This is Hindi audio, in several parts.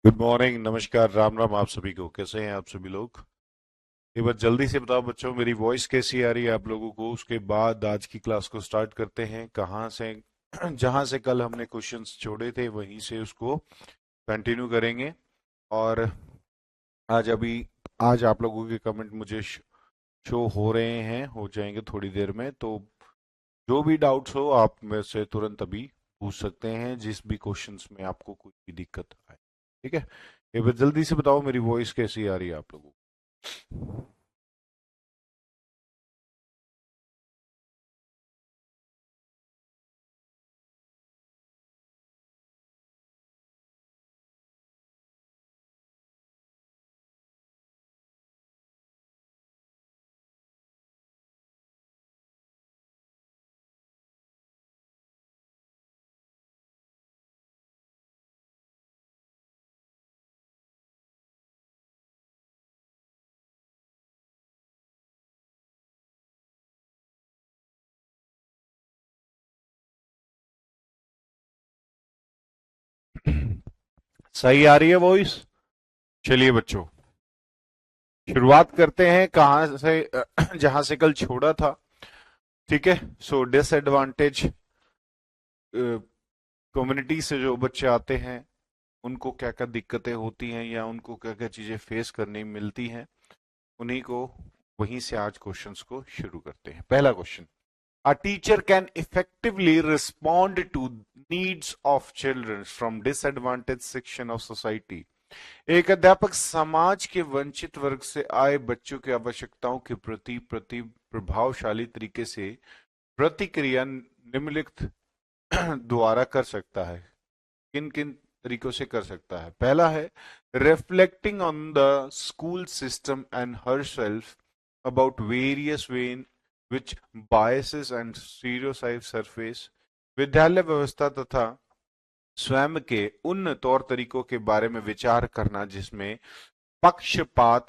गुड मॉर्निंग, नमस्कार, राम राम आप सभी को। कैसे हैं आप सभी लोग? एक बार जल्दी से बताओ बच्चों, मेरी वॉइस कैसी आ रही है आप लोगों को। उसके बाद आज की क्लास को स्टार्ट करते हैं। कहाँ से जहाँ से कल हमने क्वेश्चंस छोड़े थे वहीं से उसको कंटिन्यू करेंगे। और आज अभी आज आप लोगों के कमेंट मुझे शो हो रहे हैं, हो जाएंगे थोड़ी देर में। तो जो भी डाउट्स हो आप मेरे से तुरंत अभी पूछ सकते हैं, जिस भी क्वेश्चंस में आपको कोई भी दिक्कत आए। ठीक है? एक बार जल्दी से बताओ मेरी वॉइस कैसी आ रही है आप लोगों को। सही आ रही है वॉइस? चलिए बच्चों, शुरुआत करते हैं कहाँ से जहां से कल छोड़ा था। ठीक है? सो डिसएडवांटेज कम्युनिटी से जो बच्चे आते हैं उनको क्या क्या दिक्कतें होती हैं या उनको क्या क्या चीजें फेस करनी मिलती हैं, उन्हीं को वहीं से आज क्वेश्चंस को शुरू करते हैं। पहला question: A teacher can effectively respond to needs of children from disadvantaged section of society. एक अध्यापक समाज के वंचित वर्ग से आए बच्चों की आवश्यकताओं के प्रति प्रति प्रभावशाली तरीके से प्रतिक्रिया निम्नलिखित द्वारा कर सकता है। किन किन तरीकों से कर सकता है? पहला है reflecting on the school system and herself about various way in which biases and stereotype surface. विद्यालय व्यवस्था तथा स्वयं के उन तौर तरीकों के बारे में विचार करना जिसमें पक्षपात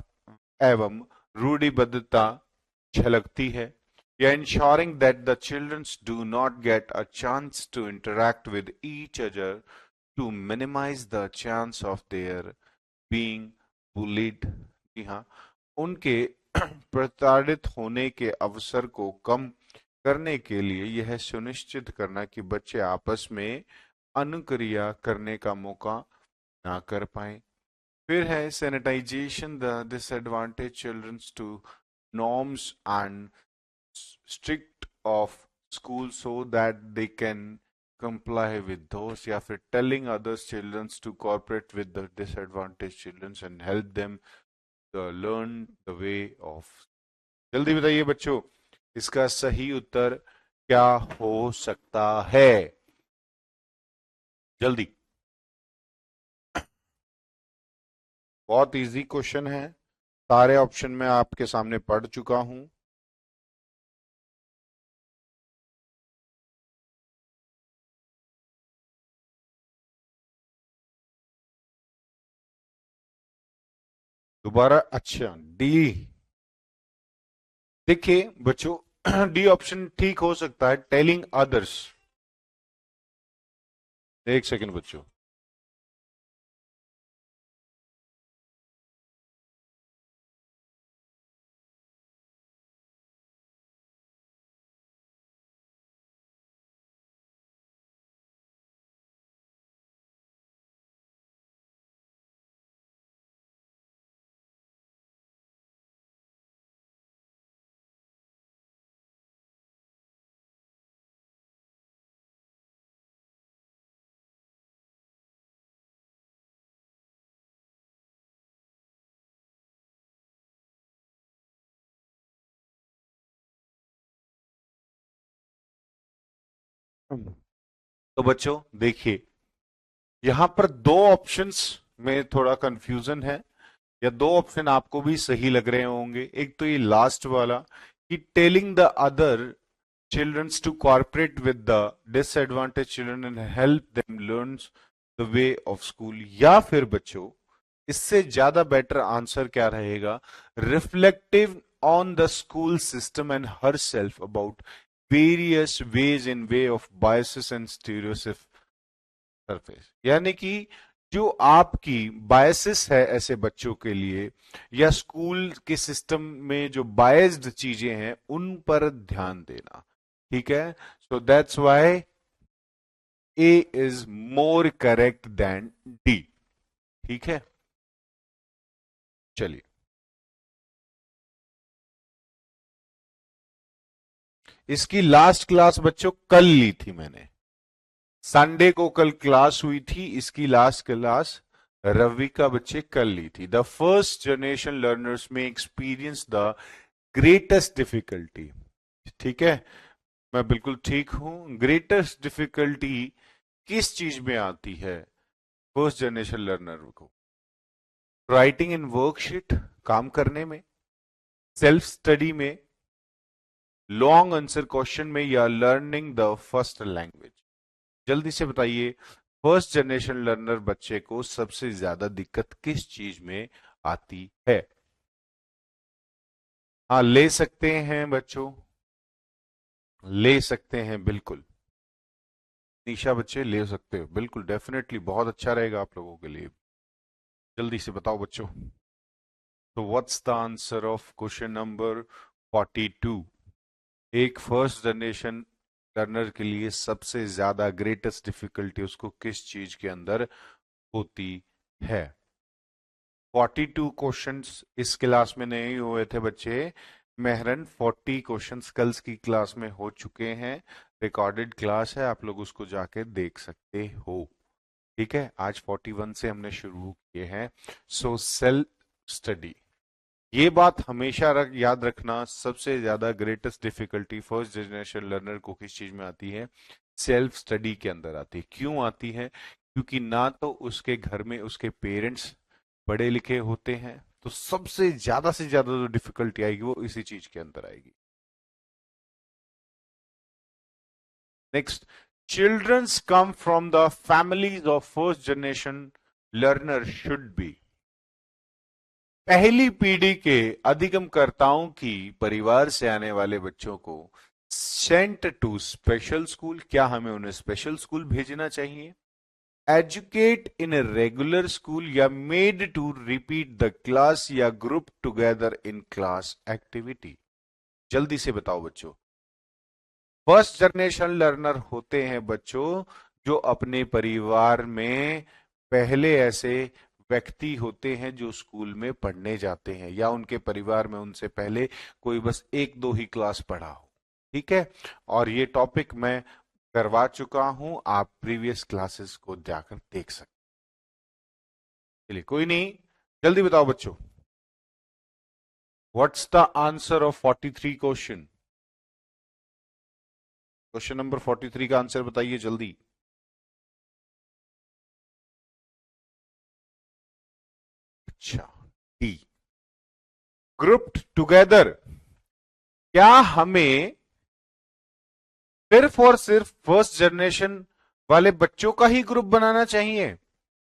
एवं रूढ़िबद्धता झलकती है, या ensuring that the children do not get a chance to interact with each other to minimize the chance of their being bullied। जी हाँ, उनके प्रताड़ित होने के अवसर को कम करने के लिए यह सुनिश्चित करना कि बच्चे आपस में अनुक्रिया करने का मौका ना कर पाए। फिर है sanitization the disadvantage childrens to norms and strict of school so that they can comply with those, या फिर telling others children to cooperate with the disadvantaged children and help them learn the way of। जल्दी बताइए बच्चों, इसका सही उत्तर क्या हो सकता है? जल्दी। बहुत इजी क्वेश्चन है, सारे ऑप्शन मैं आपके सामने पढ़ चुका हूं। दोबारा? अच्छा, डी। देखिए बच्चों, डी ऑप्शन ठीक हो सकता है, टेलिंग अदर्स। एक सेकंड बच्चों। तो बच्चों देखिए, यहां पर दो ऑप्शंस में थोड़ा कंफ्यूजन है, या दो ऑप्शन आपको भी सही लग रहे होंगे। एक तो ये लास्ट वाला कि telling the other childrens to cooperate with the disadvantage children and help them learn the way of school, या फिर बच्चों इससे ज्यादा बेटर आंसर क्या रहेगा, reflective on the school system and herself about various ways in way of biases and stereotype surface. यानी कि जो आपकी बायसेस है ऐसे बच्चों के लिए या स्कूल के सिस्टम में जो बायस्ड चीजें हैं उन पर ध्यान देना। ठीक है, so that's why A is more correct than D. ठीक है, चलिए। इसकी लास्ट क्लास बच्चों कल ली थी मैंने, संडे को कल क्लास हुई थी। इसकी लास्ट क्लास रवि का बच्चे कल ली थी। द फर्स्ट जनरेशन लर्नर्स में एक्सपीरियंस द ग्रेटेस्ट डिफिकल्टी। ठीक है, मैं बिल्कुल ठीक हूं। ग्रेटेस्ट डिफिकल्टी किस चीज में आती है फर्स्ट जनरेशन लर्नर को? राइटिंग इन वर्कशीट, काम करने में, सेल्फ स्टडी में, लॉन्ग आंसर क्वेश्चन में, या लर्निंग द फर्स्ट लैंग्वेज? जल्दी से बताइए, फर्स्ट जनरेशन लर्नर बच्चे को सबसे ज्यादा दिक्कत किस चीज में आती है? हाँ, ले सकते हैं बच्चों, ले सकते हैं बिल्कुल। निशा बच्चे ले सकते हो बिल्कुल, डेफिनेटली बहुत अच्छा रहेगा आप लोगों के लिए। जल्दी से बताओ बच्चों। तो what's the answer of question number 42? एक फर्स्ट जनरेशन लर्नर के लिए सबसे ज्यादा ग्रेटेस्ट डिफिकल्टी उसको किस चीज के अंदर होती है? 42 क्वेश्चंस इस क्लास में नहीं हुए थे बच्चे। मेहरन 40 क्वेश्चंस कल की क्लास में हो चुके हैं। रिकॉर्डेड क्लास है, आप लोग उसको जाके देख सकते हो। ठीक है, आज 41 से हमने शुरू किए हैं। सो सेल्फ स्टडी, ये बात हमेशा याद रखना, सबसे ज्यादा greatest difficulty first generation learner को किस चीज में आती है? सेल्फ स्टडी के अंदर आती है। क्यों आती है? क्योंकि ना तो उसके घर में उसके पेरेंट्स पढ़े लिखे होते हैं, तो सबसे ज्यादा से ज्यादा जो डिफिकल्टी आएगी वो इसी चीज के अंदर आएगी। Next, childrens come from the families of first generation learner should be. पहली पीढ़ी के अधिगमकर्ताओं की परिवार से आने वाले बच्चों को सेंट टू स्पेशल स्कूल, क्या हमें उन्हें स्पेशल स्कूल भेजना चाहिए? Educate in a regular school, या made to repeat the class या group together in class activity? जल्दी से बताओ बच्चों। फर्स्ट जनरेशन लर्नर होते हैं बच्चों जो अपने परिवार में पहले ऐसे व्यक्ति होते हैं जो स्कूल में पढ़ने जाते हैं, या उनके परिवार में उनसे पहले कोई बस एक दो ही क्लास पढ़ा हो। ठीक है, और ये टॉपिक मैं करवा चुका हूं, आप प्रीवियस क्लासेस को जाकर देख सकते। चलिए कोई नहीं, जल्दी बताओ बच्चों। What's the answer of 43 question? Question number 43 का आंसर बताइए जल्दी। अच्छा, डी, ग्रुप्ड टुगेदर। क्या हमें सिर्फ और सिर्फ फर्स्ट जनरेशन वाले बच्चों का ही ग्रुप बनाना चाहिए?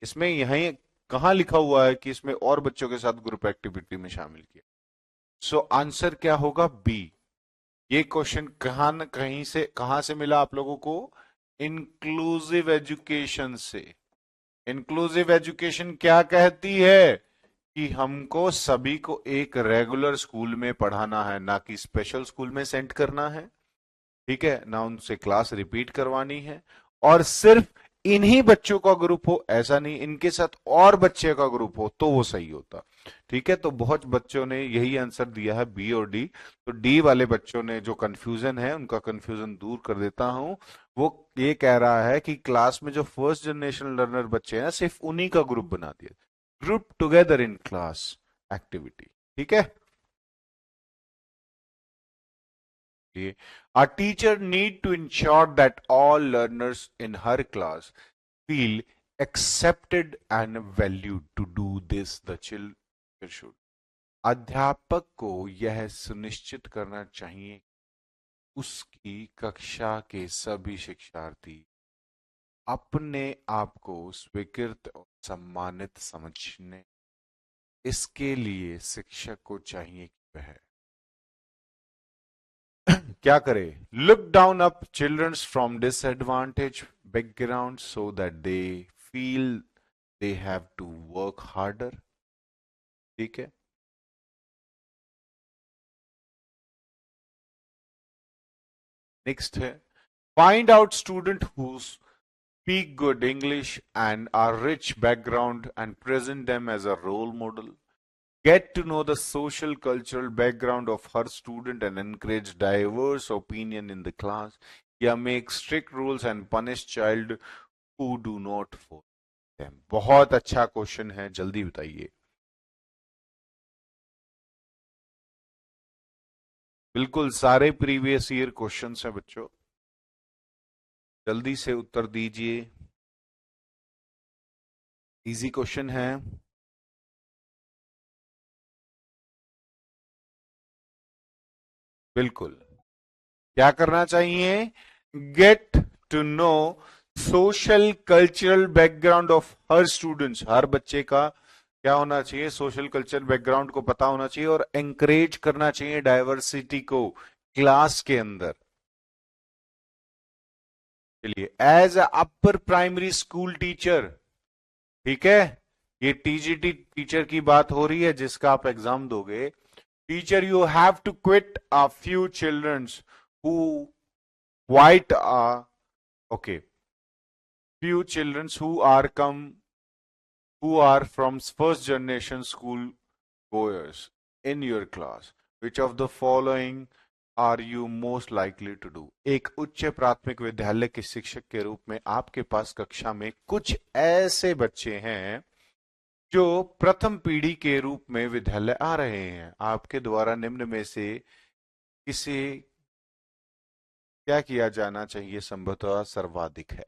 इसमें यहीं कहां लिखा हुआ है कि इसमें और बच्चों के साथ ग्रुप एक्टिविटी में शामिल किया? सो आंसर क्या होगा? बी। ये क्वेश्चन कहां न कहीं से, कहां से मिला आप लोगों को? इंक्लूसिव एजुकेशन से। इंक्लूसिव एजुकेशन क्या कहती है? कि हमको सभी को एक रेगुलर स्कूल में पढ़ाना है, ना कि स्पेशल स्कूल में सेंड करना है। ठीक है ना, उनसे क्लास रिपीट करवानी है। और सिर्फ इन्हीं बच्चों का ग्रुप हो ऐसा नहीं, इनके साथ और बच्चे का ग्रुप हो तो वो सही होता। ठीक है, तो बहुत बच्चों ने यही आंसर दिया है, बी और डी। तो डी वाले बच्चों ने जो कंफ्यूजन है उनका कंफ्यूजन दूर कर देता हूं। वो ये कह रहा है कि क्लास में जो फर्स्ट जनरेशन लर्नर बच्चे हैं सिर्फ उन्हीं का ग्रुप बना दिया, group together in class activity. ठीक है, a teacher need to ensure that all learners in her class feel accepted and valued. To do this, the children should, अध्यापक को यह सुनिश्चित करना चाहिए उसकी कक्षा के सभी शिक्षार्थी अपने आप को स्वीकृत और सम्मानित समझने। इसके लिए शिक्षक को चाहिए कि वह क्या करे? Look down up childrens from disadvantage background so that they feel they have to work harder. ठीक है. नेक्स्ट है, find out student who speak good English and are rich background and present them as a role model. Get to know the social cultural background of her student and encourage diverse opinion in the class. या make strict rules and punish child who do not follow them. बहुत अच्छा क्वेश्चन है, जल्दी बताइए. बिल्कुल सारे प्रीवियस ईयर क्वेश्चंस हैं बच्चों, जल्दी से उत्तर दीजिए. इजी क्वेश्चन है. बिल्कुल. क्या करना चाहिए? Get to know social cultural background of her students. हर बच्चे का क्या होना चाहिए? सोशल कल्चरल बैकग्राउंड को पता होना चाहिए और एंकरेज करना चाहिए डाइवर्सिटी को क्लास के अंदर. चलिए, as a upper primary school teacher, ठीक है, ये टीजीटी टीचर की बात हो रही है जिसका आप एग्जाम दोगे. Teacher, you have to quit a few children who quite okay, few children who are from first generation school goers in your class. Which of the following are you most likely to do? एक उच्च प्राथमिक विद्यालय के शिक्षक के रूप में आपके पास कक्षा में कुछ ऐसे बच्चे हैं जो प्रथम पीढ़ी के रूप में विद्यालय आ रहे हैं. आपके द्वारा निम्न में से किसे क्या किया जाना चाहिए संभवतः सर्वाधिक है.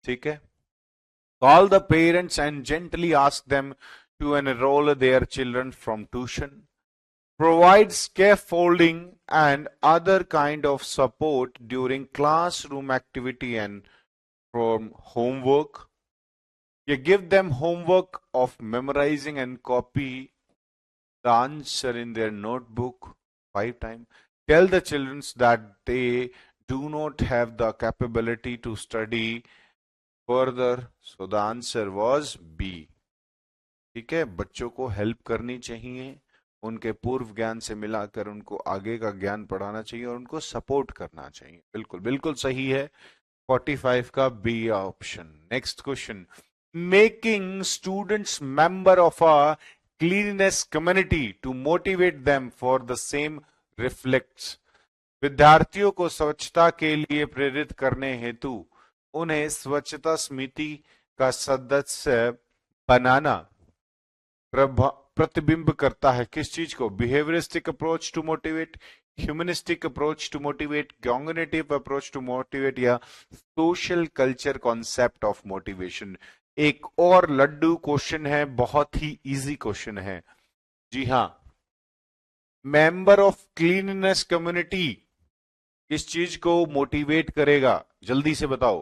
ठीक है. Call the parents and gently ask them to enroll their children from tuition. Provide scaffolding and other kind of support during classroom activity and from homework. You give them homework of memorizing and copy the answer in their notebook 5 times. Tell the children that they do not have the capability to study further. So the answer was B. ठीक है, बच्चों को हेल्प करनी चाहिए, उनके पूर्व ज्ञान से मिलाकर उनको आगे का ज्ञान पढ़ाना चाहिए और उनको सपोर्ट करना चाहिए. बिल्कुल बिल्कुल सही है. 45 का B option. Next question, making students member of a cleanliness community to motivate them for the same reflects. विद्यार्थियों को स्वच्छता के लिए प्रेरित करने हेतु उन्हें स्वच्छता समिति का सदस्य बनाना प्रतिबिंब करता है किस चीज को? Behavioristic approach to motivate, humanistic approach to motivate, cognitive approach to motivate, या social culture concept of motivation. एक और लड्डू क्वेश्चन है, बहुत ही इजी क्वेश्चन है. जी हाँ, मेंबर ऑफ क्लीननेस कम्युनिटी किस चीज को मोटिवेट करेगा? जल्दी से बताओ.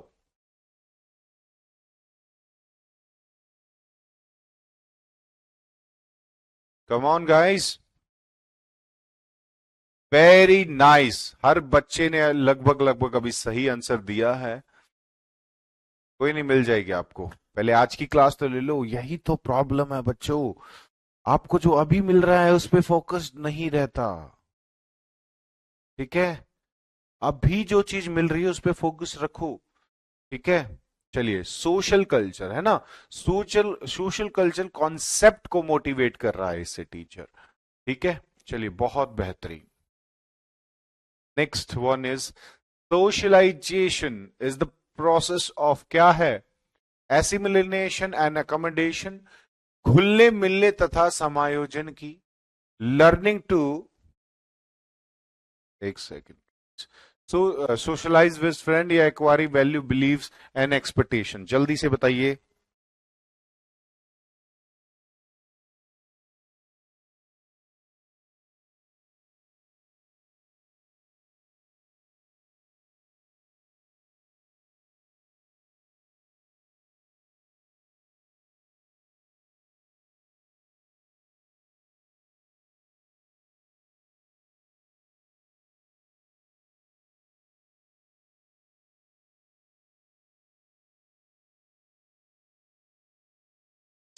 Come on guys. Very nice. हर बच्चे ने लगभग लगभग अभी सही आंसर दिया है. कोई नहीं, मिल जाएगी आपको. पहले आज की क्लास तो ले लो. यही तो प्रॉब्लम है बच्चों, आपको जो अभी मिल रहा है उस पर फोकस नहीं रहता. ठीक है, अभी जो चीज मिल रही है उस पर फोकस रखो. ठीक है. चलिए, सोशल कल्चर है ना, सोशल सोशल कल्चर कॉन्सेप्ट को मोटिवेट कर रहा है इससे टीचर. ठीक है. चलिए, बहुत बेहतरीन. Next one is socialization is the process of क्या है? एसिमिलेशन एंड अकोमोडेशन, घुलने मिलने तथा समायोजन की. लर्निंग टू, एक second, so socialize with friend या acquire value beliefs and expectation. जल्दी से बताइए.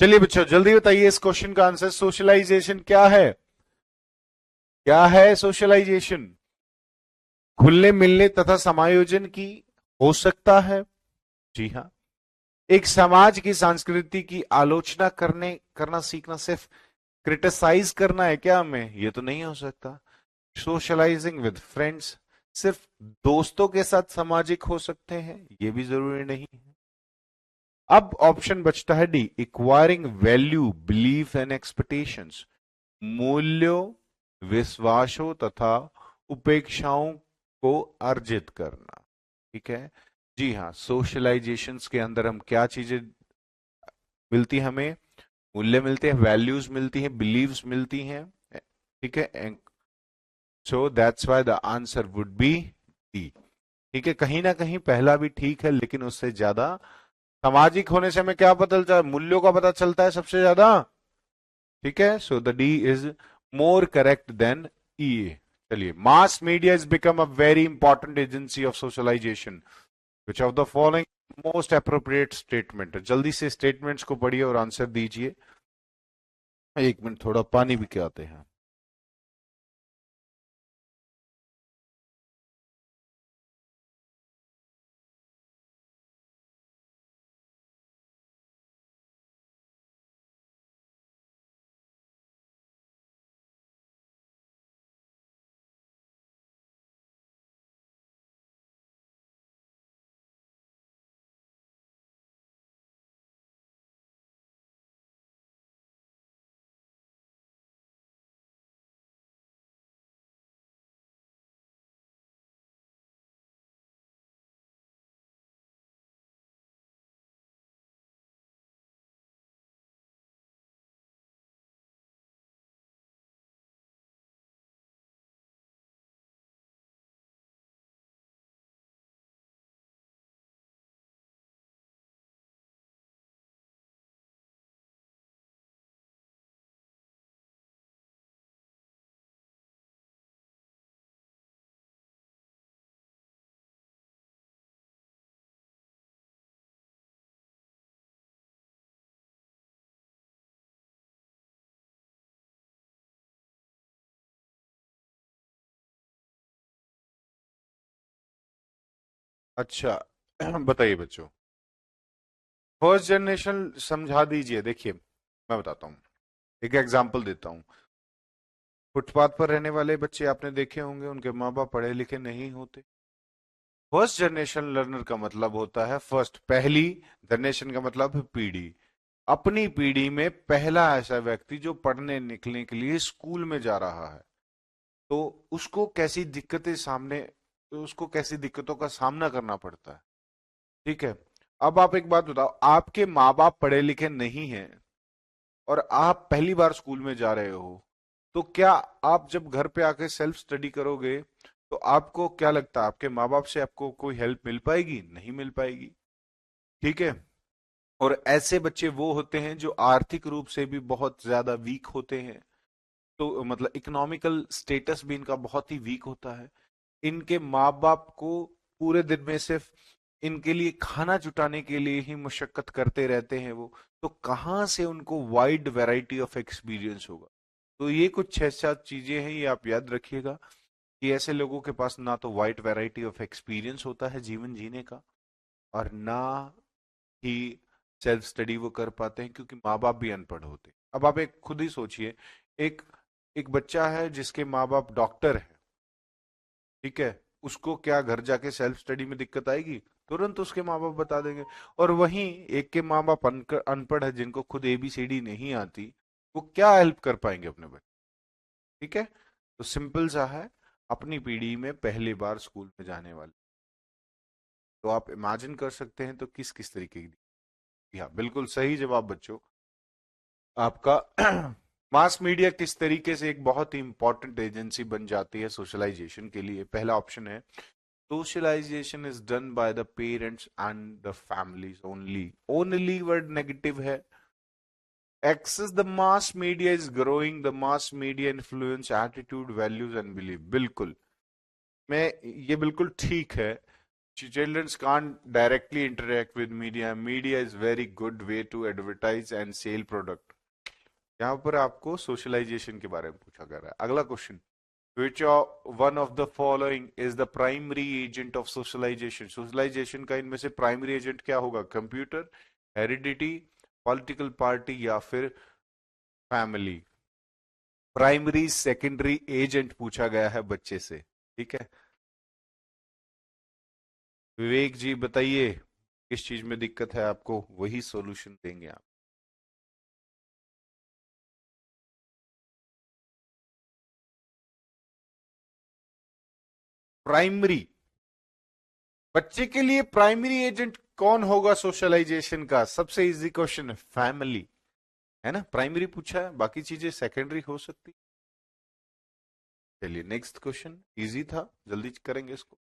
चलिए बच्चों जल्दी बताइए इस क्वेश्चन का आंसर। सोशलाइजेशन क्या है? क्या है सोशलाइजेशन? घुलने मिलने तथा समायोजन की हो सकता है। जी हाँ। एक समाज की संस्कृति की आलोचना करना सीखना सिर्फ क्रिटिसाइज करना है क्या हमें? ये तो नहीं हो सकता। सोशलाइजिंग विद फ्रेंड्स, सिर्फ दोस्तों के साथ सामाजिक हो सकते हैं, ये भी जरूरी नहीं है। अब ऑप्शन बचता है D, acquiring value belief and expectations, मूल्यों, विश्वासों तथा उपेक्षाओं को अर्जित करना। ठीक है। जी हाँ, सोशलाइजेशंस के अंदर हम क्या चीजें मिलती हैं हमें? मूल्य मिलते हैं, वैल्यूज मिलती हैं, बिलीव्स मिलती हैं। ठीक है। So that's why the answer would be D. ठीक है, कहीं ना कहीं पहला भी ठीक है, लेकिन उससे ज्यादा सामाजिक होने से हमें क्या पता चलता है? मूल्यों का पता चलता है सबसे ज्यादा। ठीक है, so the D is more correct than E. चलिए, mass media is become a very important agency of socialisation, which of the following most appropriate statement. जल्दी से स्टेटमेंट्स को पढ़िए और आंसर दीजिए। एक मिनट, थोड़ा पानी भी के आते हैं। अच्छा, बताइए बच्चों। फर्स्ट जनरेशन समझा दीजिए। देखिए, मैं बताता हूँ, एक एग्जांपल देता हूँ। फुटपाथ पर रहने वाले बच्चे आपने देखे होंगे, उनके माँ बाप पढ़े लिखे नहीं होते। फर्स्ट जनरेशन लर्नर का मतलब होता है फर्स्ट, पहली। जनरेशन का मतलब है पीढ़ी। अपनी पीढ़ी में पहला ऐसा व्यक्ति जो पढ़ने निकलने के लिए स्कूल में जा रहा है, तो उसको कैसी दिक्कतें सामने, तो उसको कैसी दिक्कतों का सामना करना पड़ता है। ठीक है। अब आप एक बात बताओ, आपके माँ बाप पढ़े लिखे नहीं हैं और आप पहली बार स्कूल में जा रहे हो, तो क्या आप जब घर पे आके सेल्फ स्टडी करोगे, तो आपको क्या लगता है आपके माँ बाप से आपको कोई हेल्प मिल पाएगी? नहीं मिल पाएगी। ठीक है। और ऐसे बच्चे वो होते हैं जो आर्थिक रूप से भी बहुत ज्यादा वीक होते हैं, तो मतलब इकोनॉमिकल स्टेटस भी इनका बहुत ही वीक होता है। इनके माँ बाप को पूरे दिन में सिर्फ इनके लिए खाना जुटाने के लिए ही मशक्कत करते रहते हैं वो, तो कहाँ से उनको वाइड वैरायटी ऑफ एक्सपीरियंस होगा? तो ये कुछ 6-7 चीजें हैं, ये आप याद रखिएगा कि ऐसे लोगों के पास ना तो वाइड वैरायटी ऑफ एक्सपीरियंस होता है जीवन जीने का, और ना ही सेल्फ स्टडी वो कर पाते हैं, क्योंकि माँ बाप भी अनपढ़ होते हैं। अब आप एक खुद ही सोचिए, एक एक बच्चा है जिसके माँ बाप डॉक्टर है, ठीक है, उसको क्या घर जाके सेल्फ स्टडी में दिक्कत आएगी? तुरंत उसके माँ बाप बता देंगे। और वहीं एक के माँ बाप अनपढ़ है, जिनको खुद एबीसीडी नहीं आती, वो क्या हेल्प कर पाएंगे अपने बच्चे? ठीक है। तो सिंपल सा है, अपनी पीढ़ी में पहली बार स्कूल में जाने वाले, तो आप इमेजिन कर सकते हैं तो किस किस तरीके की। जी हाँ, बिल्कुल सही जवाब बच्चों आपका। मास मीडिया किस तरीके से एक बहुत ही इंपॉर्टेंट एजेंसी बन जाती है सोशलाइजेशन के लिए? पहला ऑप्शन है, socialization is done by the parents and the families only. Only word negative है। Access the mass media is growing, the mass media influence attitude, values and belief। बिल्कुल, मैं, ये बिल्कुल ठीक है। children can't directly interact with media. Media is very good way to advertise and sell product. यहाँ पर आपको सोशलाइजेशन के बारे में पूछा जा रहा है. अगला question, which one of the following is the primary agent of socialization? Socialization का इनमें से प्राइमरी एजेंट क्या होगा? कंप्यूटर, हेरिडिटी, पॉलिटिकल पार्टी या फिर फैमिली. प्राइमरी सेकेंडरी एजेंट पूछा गया है बच्चे से. ठीक है, विवेक जी बताइए किस चीज में दिक्कत है आपको, वही सॉल्यूशन देंगे आप. प्राइमरी, बच्चे के लिए प्राइमरी एजेंट कौन होगा सोशलाइजेशन का? सबसे इजी क्वेश्चन है, फैमिली है ना. प्राइमरी पूछा है, बाकी चीजें सेकेंडरी हो सकती. चलिए नेक्स्ट क्वेश्चन, इजी था, जल्दी करेंगे इसको.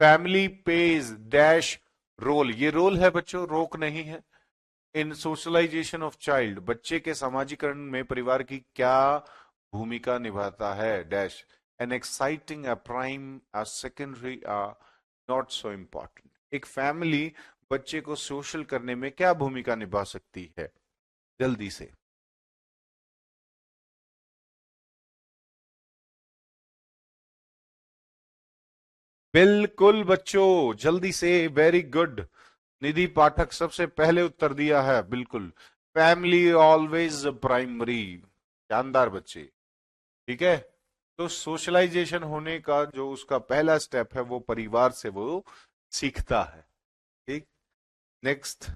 Family page dash role. ये रोल है बच्चों, रोक नहीं है. इन सोशलाइजेशन ऑफ चाइल्ड, बच्चे के समाजीकरण में परिवार की क्या भूमिका निभाता है? Dash an exciting, a prime, a secondary, a not so important. एक फैमिली बच्चे को सोशल करने में क्या भूमिका निभा सकती है? जल्दी से. बिल्कुल बच्चों, जल्दी से, वेरी गुड. निधि पाठक सबसे पहले उत्तर दिया है, बिल्कुल. Family always primary. शानदार बच्चे. ठीक है, तो सोशलाइजेशन होने का जो उसका पहला स्टेप है वो परिवार से वो सीखता है. ठीक. Next,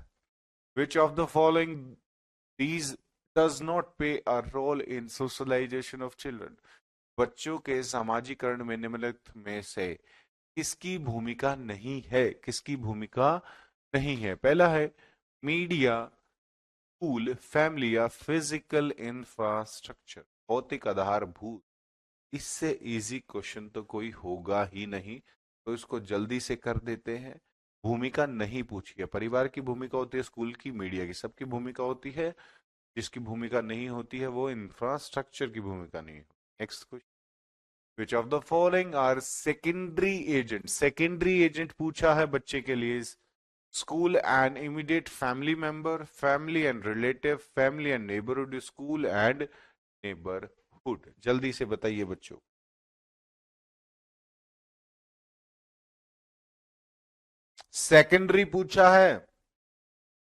which of the following these does not play a role in socialization of children? बच्चों के सामाजिकरण में निम्नलिखित में से किसकी भूमिका नहीं है? किसकी भूमिका नहीं है? पहला है मीडिया, स्कूल, फैमिली या फिजिकल इंफ्रास्ट्रक्चर, भौतिक आधारभूत. इससे इजी क्वेश्चन तो कोई होगा ही नहीं, तो इसको जल्दी से कर देते हैं. भूमिका नहीं पूछी है. परिवार की भूमिका होती है, स्कूल की, मीडिया की, सबकी भूमिका होती है. जिसकी भूमिका नहीं होती है वो इंफ्रास्ट्रक्चर की भूमिका नहीं होती. Next question, which of the following are secondary agent? Secondary agent पूछा है बच्चे के लिए. School and immediate family member, family and relative, family and neighbourhood, school and neighbourhood. जल्दी से बताइए बच्चों. सेकेंडरी पूछा है.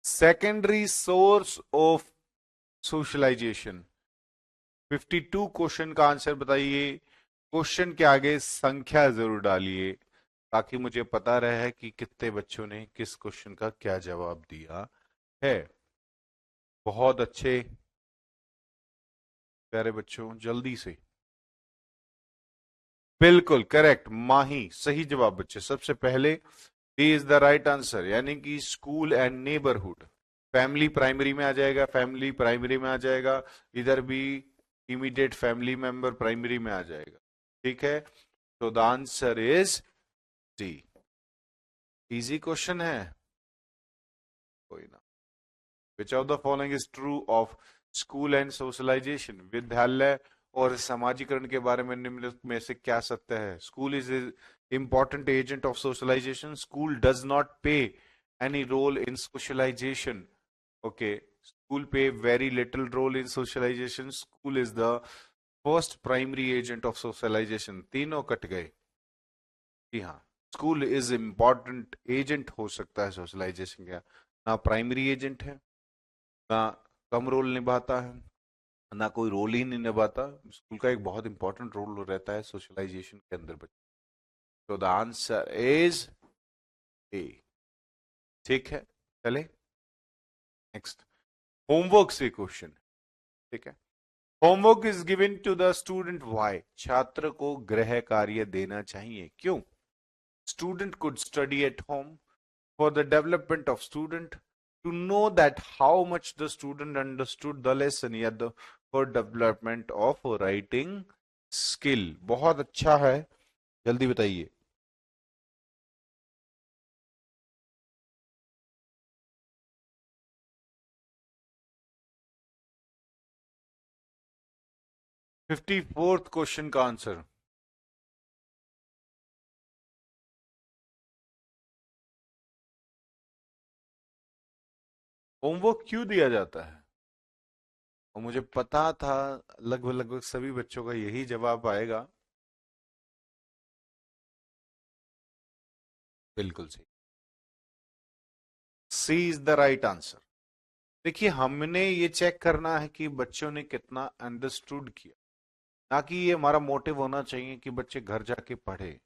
Secondary source of socialization. 52 question का आंसर बताइए. क्वेश्चन के आगे संख्या जरूर डालिए ताकि मुझे पता रहे कि कितने बच्चों ने किस क्वेश्चन का क्या जवाब दिया है. बहुत अच्छे प्यारे बच्चों, जल्दी से. बिल्कुल करेक्ट, माही सही जवाब बच्चे. सबसे पहले D is the right answer, यानी कि school and neighbourhood. Family primary में आ जाएगा, फैमिली प्राइमरी में आ जाएगा. इधर भी इमीडिएट फैमिली मेंबर प्राइमरी में आ जाएगा. ठीक है, तो the answer is D. Easy question है, कोई ना. Which of the following is true of school and socialization? विद्यालय और समाजीकरण के बारे में निम्नलिखित में से क्या सत्य है? School is important agent of socialization. School does not play any role in socialization. Okay, school play very little role in socialization. School is the first primary agent of socialization. तीनों कट गए. जी हाँ, स्कूल इज इम्पॉर्टेंट एजेंट हो सकता है सोशलाइजेशन का, ना प्राइमरी एजेंट है, ना कम रोल निभाता है, ना कोई रोल ही नहीं निभाता. स्कूल का एक बहुत इंपॉर्टेंट रोल रहता है सोशलाइजेशन के अंदर. तो द आंसर इज ए. ठीक है, चले नेक्स्ट. होमवर्क से क्वेश्चन. ठीक है, homework is given to the student why? छात्र को गृह कार्य देना चाहिए, क्यों? Student could study at home, for the development of student, to know that how much the student understood the lesson, या the for development of writing skill. बहुत अच्छा है, जल्दी बताइए. 54th क्वेश्चन का आंसर. होमवर्क क्यों दिया जाता है? और मुझे पता था लगभग लगभग सभी बच्चों का यही जवाब आएगा। बिल्कुल सही, सी इज द राइट आंसर। देखिए, हमने ये चेक करना है कि बच्चों ने कितना अंडरस्टूड किया, ना कि ये हमारा मोटिव होना चाहिए कि बच्चे घर जाके पढ़े।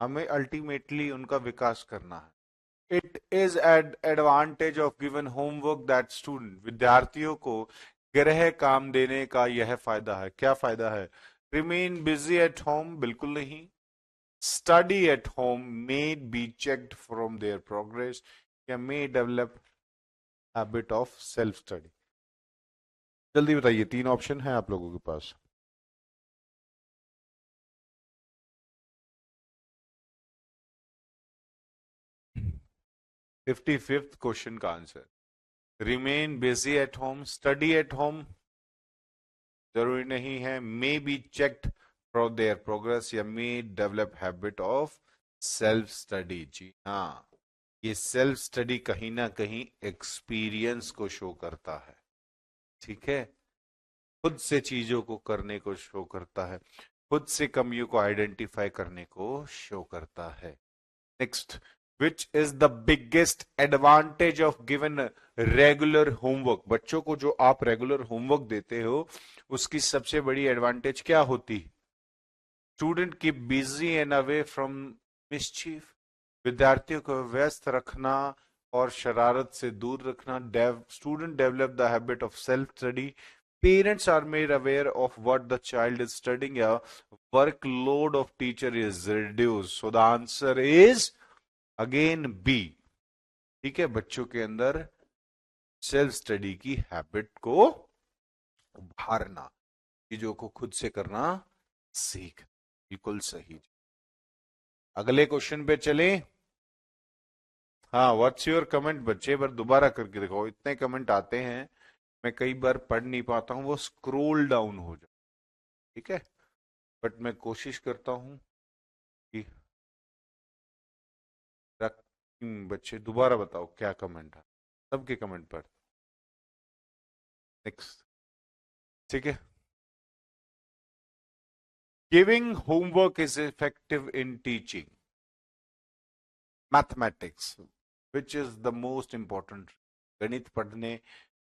हमें अल्टीमेटली उनका विकास करना है। It is ad advantage of given homework that student, विद्यार्थियों को गृह काम देने का यह फायदा है। क्या फायदा है? रिमेन बिजी एट होम, बिल्कुल नहीं। Study at home may be checked from their progress, या may develop habit of self study. जल्दी बताइए, तीन ऑप्शन है आप लोगों के पास। 55th क्वेश्चन का answer, remain busy at home, study at home जरूरी नहीं है, may be checked for their progress, या may develop habit of self study. जी हाँ, ये सेल्फ स्टडी कहीं ना कहीं एक्सपीरियंस को शो करता है। ठीक है, खुद से चीजों को करने को शो करता है, खुद से कमियों को आइडेंटिफाई करने को शो करता है। Next, which is the biggest advantage of given regular homework? बच्चों को जो आप रेगुलर होमवर्क देते हो, उसकी सबसे बड़ी एडवांटेज क्या होती? स्टूडेंट की busy and away from mischief, विद्यार्थियों को व्यस्त रखना और शरारत से दूर रखना। Student develop the habit of self study, parents are made aware of what the child is studying, या workload of teacher is reduce. So the answer is again B. ठीक है, बच्चों के अंदर सेल्फ स्टडी की हैबिट को उभारना, चीजों को खुद से करना सीख। बिल्कुल सही। अगले क्वेश्चन पे चले। हाँ, व्हाट्स योर कमेंट बच्चे? एक बार दोबारा करके देखो, इतने कमेंट आते हैं, मैं कई बार पढ़ नहीं पाता हूँ, वो स्क्रोल डाउन हो जाए। ठीक है, बट मैं कोशिश करता हूँ कि बच्चे दोबारा बताओ क्या कमेंट है, सबके कमेंट पढ़। नेक्स्ट। ठीक है, giving homework is effective in teaching mathematics, which is the most important. गणित पढ़ने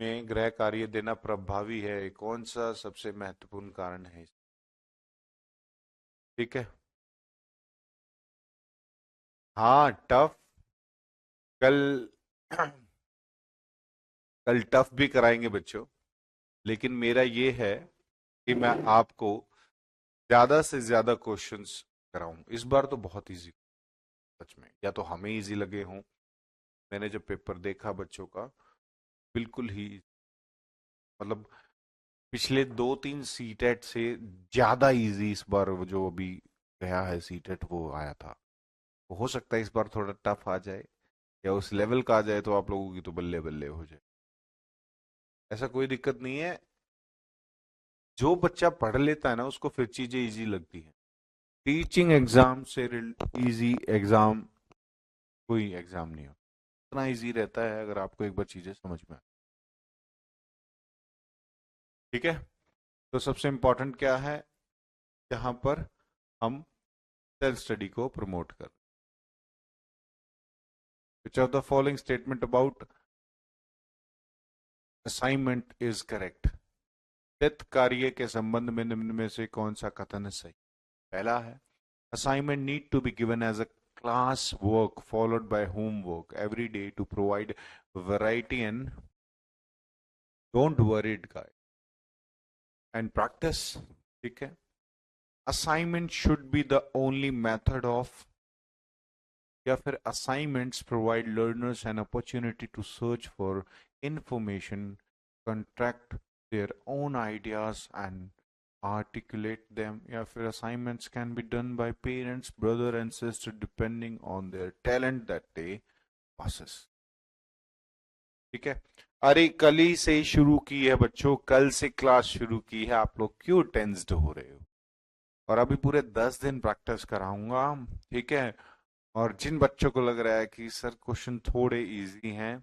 में गृह कार्य देना प्रभावी है, कौन सा सबसे महत्वपूर्ण कारण है? ठीक है, हाँ टफ। कल कल टफ भी कराएंगे बच्चों, लेकिन मेरा ये है कि मैं आपको ज्यादा से ज्यादा क्वेश्चंस कराऊं। इस बार तो बहुत इजी, सच में, या तो हमें इजी लगे हों। मैंने जब पेपर देखा बच्चों का, बिल्कुल ही, मतलब पिछले 2-3 सीटेट से ज्यादा इजी इस बार वो जो अभी गया है सीटेट वो आया था। हो सकता है इस बार थोड़ा टफ आ जाए, या उस लेवल का आ जाए तो आप लोगों की तो बल्ले बल्ले हो जाए। ऐसा कोई दिक्कत नहीं है, जो बच्चा पढ़ लेता है ना उसको फिर चीजें इजी लगती हैं। टीचिंग एग्जाम से इजी एग्जाम कोई एग्जाम नहीं होता, इतना इजी रहता है अगर आपको एक बार चीजें समझ में आए। ठीक है, तो सबसे इंपॉर्टेंट क्या है यहाँ पर? हम सेल्फ स्टडी को प्रमोट कर। विच of the following statement about assignment is correct? वित्त कार्य के संबंध में निम्न में से कौन सा कथन सही? पहला है, assignment need to be given as a class work followed by homework every day to provide variety and don't worry it guy and practice. ठीक है, assignment should be the only method of, या फिर assignments provide learners an opportunity to search for information, contract their own ideas and articulate them, या फिर assignments can be done by parents, brother and sister depending on their talent that they possess. ठीक है, अरे कल ही से शुरू की है बच्चों, कल से क्लास शुरू की है, आप लोग क्यों टेंस्ड हो रहे हो? और अभी पूरे 10 दिन प्रैक्टिस कराऊंगा। ठीक है, और जिन बच्चों को लग रहा है कि सर क्वेश्चन थोड़े इजी हैं,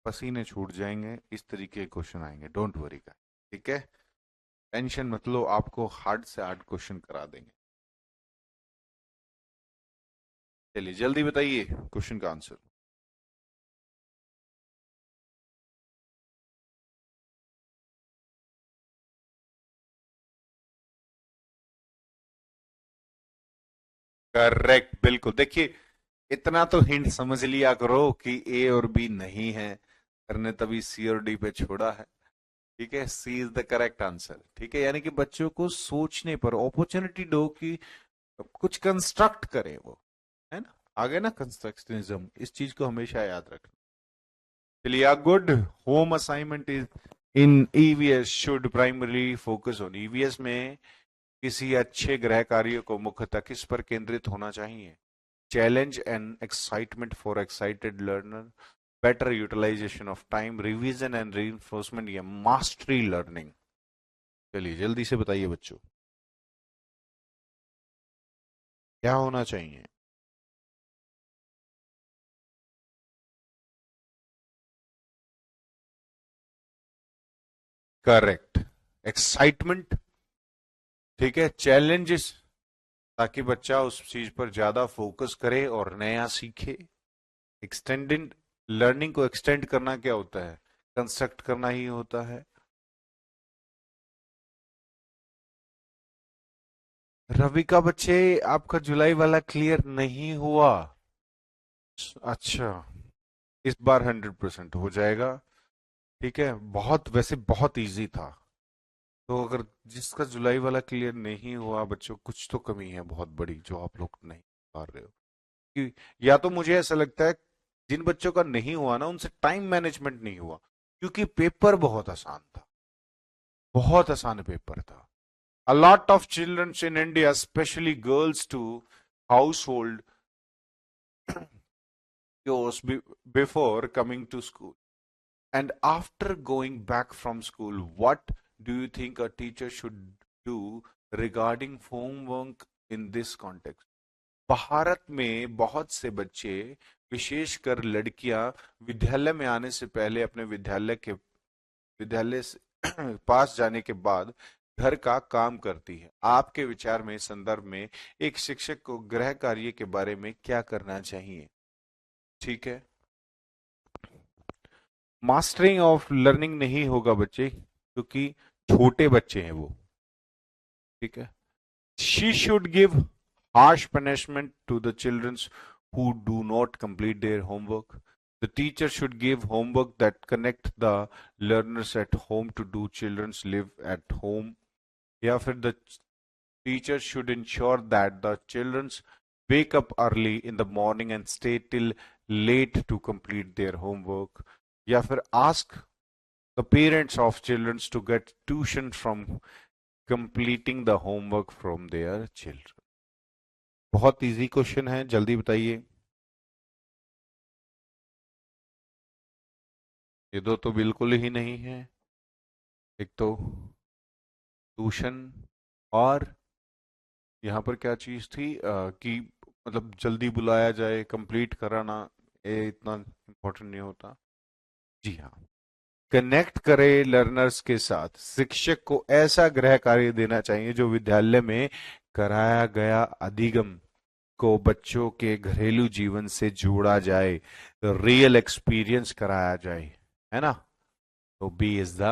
पसीने छूट जाएंगे, इस तरीके के क्वेश्चन आएंगे, डोंट वरी का। ठीक है, टेंशन मत लो, आपको हार्ड से हार्ड क्वेश्चन करा देंगे। चलिए जल्दी बताइए क्वेश्चन का आंसर। करेक्ट, बिल्कुल। देखिए, इतना तो हिंट समझ लिया करो कि ए और बी नहीं है, करने तभी सी और डी पे छोड़ा है। ठीक है, सी इज द करेक्ट आंसर। ठीक है, यानी कि बच्चों को सोचने पर अपॉर्चुनिटी दो कि कुछ कंस्ट्रक्ट करें वो, है ना। आगे ना कंस्ट्रक्शनिज्म, इस चीज को हमेशा याद रखना। चलिए, good home assignment is in EVS should primarily focus on. EVS में किसी अच्छे गृह कार्य को मुख्यतः किस पर केंद्रित होना चाहिए? Challenge and excitement for excited learner, better utilization of time, revision and reinforcement, या मास्टरी लर्निंग। चलिए जल्दी से बताइए बच्चों, क्या होना चाहिए? Correct, excitement. ठीक है, चैलेंजेस, ताकि बच्चा उस चीज पर ज्यादा फोकस करे और नया सीखे। एक्सटेंडेड लर्निंग को एक्सटेंड करना क्या होता है? कंस्ट्रक्ट करना ही होता है। रवि का बच्चे, आपका जुलाई वाला क्लियर नहीं हुआ? अच्छा, इस बार 100% हो जाएगा। ठीक है, बहुत, वैसे बहुत इजी था। तो अगर जिसका जुलाई वाला क्लियर नहीं हुआ बच्चों, कुछ तो कमी है बहुत बड़ी जो आप लोग नहीं पा रहे हो। कि या तो मुझे ऐसा लगता है जिन बच्चों का नहीं हुआ ना, उनसे टाइम मैनेजमेंट नहीं हुआ, क्योंकि पेपर बहुत आसान था, बहुत आसान पेपर था। A lot of children in India, especially girls too, household chores before coming to school. And after going back from school, what do you think a teacher should do regarding homework in this context? Bharat में बहुत से बच्चे, विशेषकर लड़कियां, विद्यालय में आने से पहले अपने विद्यालय से पास जाने के बाद घर का काम करती है। आपके विचार में, संदर्भ में, एक शिक्षक को गृह कार्य के बारे में क्या करना चाहिए? ठीक है, मास्टरिंग ऑफ लर्निंग नहीं होगा बच्चे, क्योंकि छोटे बच्चे हैं वो। ठीक है, she should give harsh punishment to the children who do not complete their homework. The teacher should give homework that connect the learners at home to do children's live at home. या फिर the teacher should ensure that the children wake up early in the morning and stay till late to complete their homework. या फिर ask the parents of children to get tuition from completing the homework from their children. बहुत इजी क्वेश्चन है, जल्दी बताइए। ये दो तो बिल्कुल ही नहीं है। एक तो ट्यूशन, और यहाँ पर क्या चीज थी कि मतलब जल्दी बुलाया जाए, कंप्लीट कराना, ये इतना इम्पोर्टेंट नहीं होता। जी हाँ, कनेक्ट करे लर्नर्स के साथ। शिक्षक को ऐसा गृह कार्य देना चाहिए जो विद्यालय में कराया गया अधिगम को बच्चों के घरेलू जीवन से जोड़ा जाए, रियल एक्सपीरियंस कराया जाए, है ना। तो B is the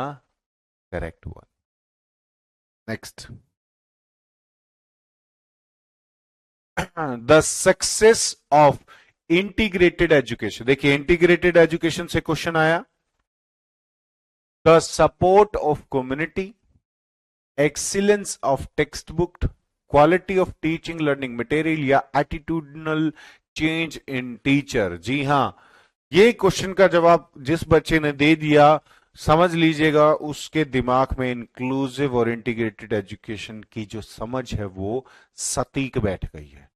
correct one. Next, the success of integrated education. देखिए, इंटीग्रेटेड एजुकेशन से क्वेश्चन आया। The support of community, excellence of text book, quality of teaching learning material, या एटीट्यूडनल चेंज इन टीचर। जी हां, ये क्वेश्चन का जवाब जिस बच्चे ने दे दिया, समझ लीजिएगा उसके दिमाग में इंक्लूसिव और इंटीग्रेटेड एजुकेशन की जो समझ है वो सटीक बैठ गई है।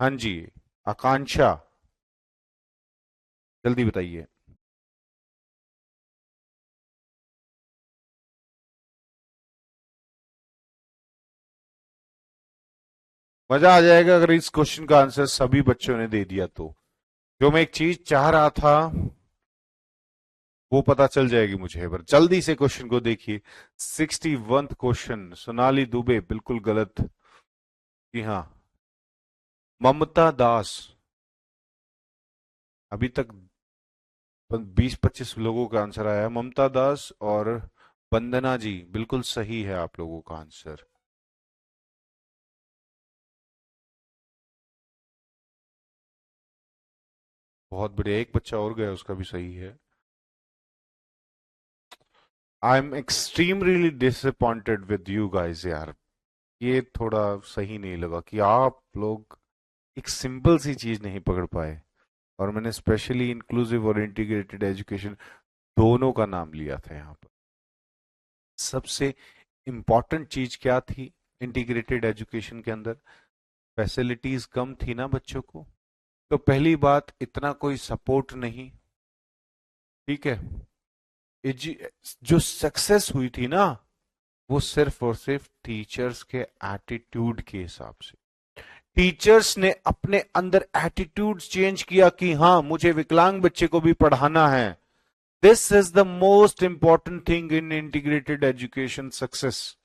हाँ जी, आकांक्षा, जल्दी बताइए। मजा आ जाएगा अगर इस क्वेश्चन का आंसर सभी बच्चों ने दे दिया तो। जो मैं एक चीज चाह रहा था, वो पता चल जाएगी मुझे। पर जल्दी से क्वेश्चन को देखिए। 61th क्वेश्चन, सोनाली दुबे बिल्कुल गलत। जी हाँ, ममता दास। अभी तक 20-25 लोगों का आंसर आया है। ममता दास और वंदना जी बिल्कुल सही है आप लोगों का आंसर। बहुत बढ़िया, एक बच्चा और गया, उसका भी सही है। I am extremely disappointed with you guys यार। ये थोड़ा सही नहीं लगा कि आप लोग एक सिंपल सी चीज नहीं पकड़ पाए। और मैंने स्पेशली इंक्लूसिव और इंटीग्रेटेड एजुकेशन दोनों का नाम लिया था यहाँ पर। सबसे इम्पोर्टेंट चीज क्या थी इंटीग्रेटेड एजुकेशन के अंदर? फैसिलिटीज कम थी ना बच्चों को। तो पहली बात, इतना कोई सपोर्ट नहीं। ठीक है। जो सक्सेस हुई थी ना, वो सिर्फ और सिर्फ टीचर्स के एटीट्यूड के हिसाब से। टीचर्स ने अपने अंदर एटीट्यूड चेंज किया कि हाँ, मुझे विकलांग बच्चे को भी पढ़ाना है। This is the most important thing in integrated education success.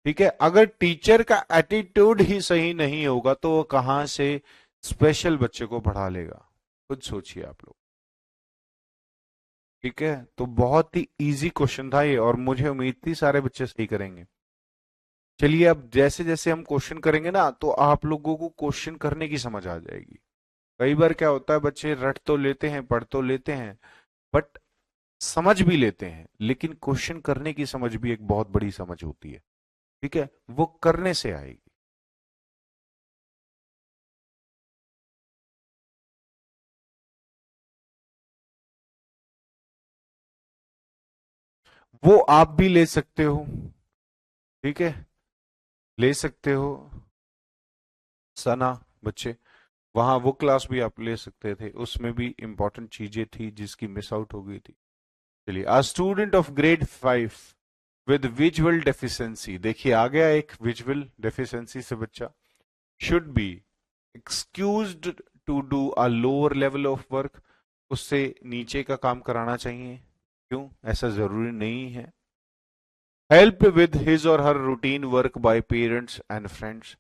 ठीक है, अगर टीचर का एटीट्यूड ही सही नहीं होगा तो वो कहां से स्पेशल बच्चे को पढ़ा लेगा? खुद सोचिए आप लोग। ठीक है, तो बहुत ही इजी क्वेश्चन था ये, और मुझे उम्मीद थी सारे बच्चे सही करेंगे। चलिए, अब जैसे जैसे हम क्वेश्चन करेंगे ना, तो आप लोगों को क्वेश्चन करने की समझ आ जाएगी। कई बार क्या होता है, बच्चे रट तो लेते हैं, पढ़ तो लेते हैं, बट समझ भी लेते हैं, लेकिन क्वेश्चन करने की समझ भी एक बहुत बड़ी समझ होती है। ठीक है, वो करने से आएगी। वो आप भी ले सकते हो। ठीक है, ले सकते हो। सना बच्चे, वहां वो क्लास भी आप ले सकते थे, उसमें भी इंपॉर्टेंट चीजें थी जिसकी मिस आउट हो गई थी। चलिए, a student of grade 5 with visual deficiency, देखिए आ गया एक विजुअल डेफिशिएंसी से बच्चा, should be excused to do a lower level of work, उससे नीचे का काम कराना चाहिए। क्यों? ऐसा जरूरी नहीं है। हेल्प विद हिज और her routine work by parents and friends,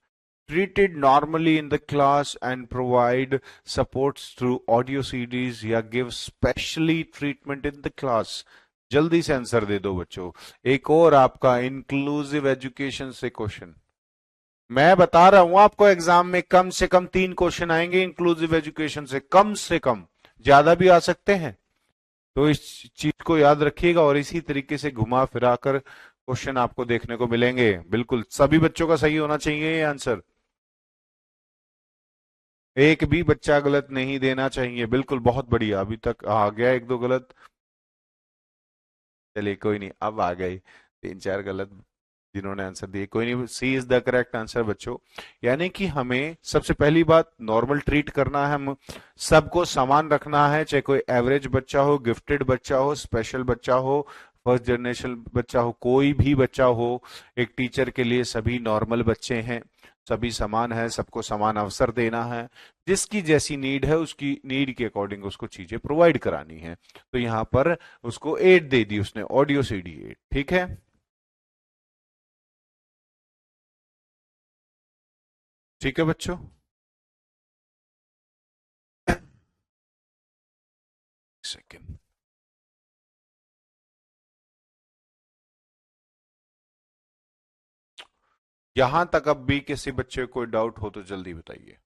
treated normally in the class and provide supports through audio CDs या give specially treatment in the class। जल्दी से आंसर दे दो बच्चों। एक और आपका इंक्लूसिव एजुकेशन से क्वेश्चन। मैं बता रहा हूं आपको, एग्जाम में कम से कम 3 क्वेश्चन आएंगे इंक्लूसिव एजुकेशन से, कम से कम। ज्यादा भी आ सकते हैं। तो इस चीज को याद रखिएगा, और इसी तरीके से घुमा फिरा कर क्वेश्चन आपको देखने को मिलेंगे। बिल्कुल सभी बच्चों का सही होना चाहिए ये आंसर। एक भी बच्चा गलत नहीं देना चाहिए। बिल्कुल, बहुत बढ़िया, अभी तक आ गया एक दो गलत। चलिए कोई नहीं, अब आ गए 3-4 गलत जिन्होंने आंसर दिए। कोई नहीं, सी इज द करेक्ट आंसर बच्चों। यानी कि हमें सबसे पहली बात नॉर्मल ट्रीट करना है, हम सबको समान रखना है, चाहे कोई एवरेज बच्चा हो, गिफ्टेड बच्चा हो, स्पेशल बच्चा हो, फर्स्ट जनरेशन बच्चा हो, कोई भी बच्चा हो। एक टीचर के लिए सभी नॉर्मल बच्चे हैं, सभी समान है, सबको समान अवसर देना है। जिसकी जैसी नीड है उसकी नीड के अकॉर्डिंग उसको चीजें प्रोवाइड करानी है। तो यहाँ पर उसको 8 दे दी उसने, ऑडियो सीडी 8। ठीक है। ठीक है बच्चों। सेकेंड। यहां तक अब भी किसी बच्चे को कोई डाउट हो तो जल्दी बताइए।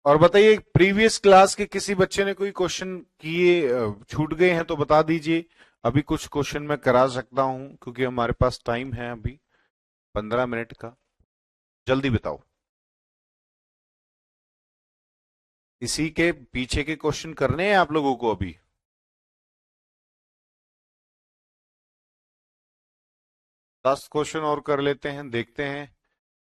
और बताइए, प्रीवियस क्लास के किसी बच्चे ने कोई क्वेश्चन किए छूट गए हैं तो बता दीजिए। अभी कुछ क्वेश्चन मैं करा सकता हूं, क्योंकि हमारे पास टाइम है अभी 15 मिनट का। जल्दी बताओ। इसी के पीछे के क्वेश्चन करने हैं आप लोगों को अभी। 10 क्वेश्चन और कर लेते हैं, देखते हैं।